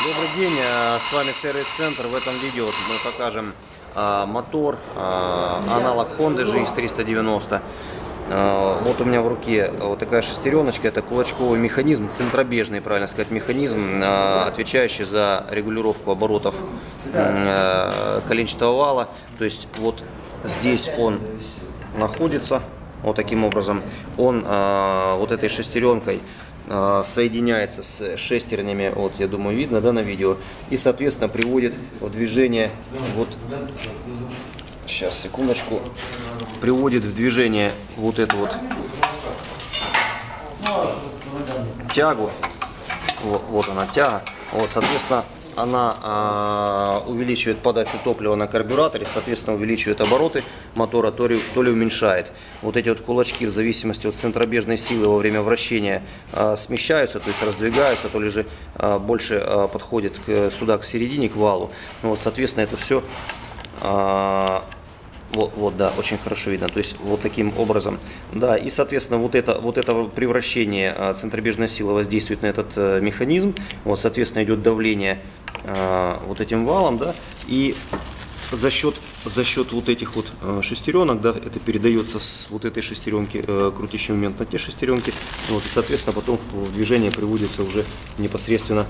Добрый день, с вами сервис-центр. В этом видео мы покажем мотор, аналог Honda GX390. Вот у меня в руке вот такая шестереночка, это кулачковый механизм, центробежный, правильно сказать, механизм, отвечающий за регулировку оборотов коленчатого вала. То есть вот здесь он находится, вот таким образом, он вот этой шестеренкой соединяется с шестернями, вот я думаю видно, да, на видео, и соответственно приводит в движение, вот, сейчас, секундочку, приводит в движение вот эту вот тягу, вот она тяга, вот, соответственно, она увеличивает подачу топлива на карбюраторе, соответственно, увеличивает обороты мотора, то ли уменьшает. Вот эти вот кулачки в зависимости от центробежной силы во время вращения смещаются, то есть раздвигаются, то ли же больше подходит сюда, к середине, к валу. Вот, соответственно, это все... Вот, да, очень хорошо видно. То есть вот таким образом. Да, и, соответственно, вот это превращение, центробежная сила воздействует на этот механизм. Вот, соответственно, идет давление вот этим валом, да, и за счет вот этих вот шестеренок, да, это передается с вот этой шестеренки крутящий момент на те шестеренки. Вот, и, соответственно, потом в движение приводится уже непосредственно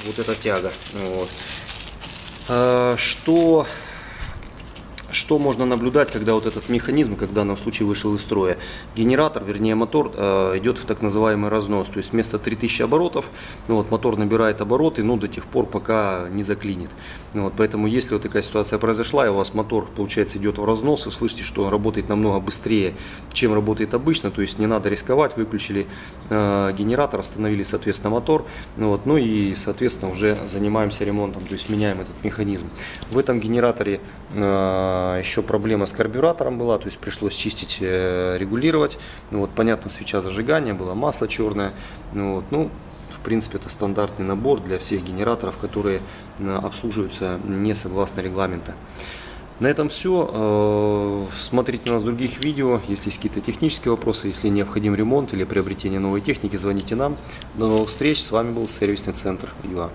вот эта тяга. Вот. Что можно наблюдать, когда вот этот механизм, как в данном случае, вышел из строя? Генератор, вернее мотор, идет в так называемый разнос, то есть вместо 3000 оборотов, вот, мотор набирает обороты, до тех пор, пока не заклинит. Вот, поэтому, если вот такая ситуация произошла, и у вас мотор, получается, идет в разнос, вы слышите, что он работает намного быстрее, чем работает обычно, то есть не надо рисковать, выключили генератор, остановили, соответственно, мотор, вот, и, соответственно, уже занимаемся ремонтом, то есть меняем этот механизм. В этом генераторе еще проблема с карбюратором была, то есть пришлось чистить, регулировать. Вот, понятно, свеча зажигания была, масло черное. В принципе, это стандартный набор для всех генераторов, которые обслуживаются не согласно регламента. На этом все. Смотрите нас в других видео. Если есть какие-то технические вопросы, если необходим ремонт или приобретение новой техники, звоните нам. До новых встреч. С вами был сервисный центр ЮА.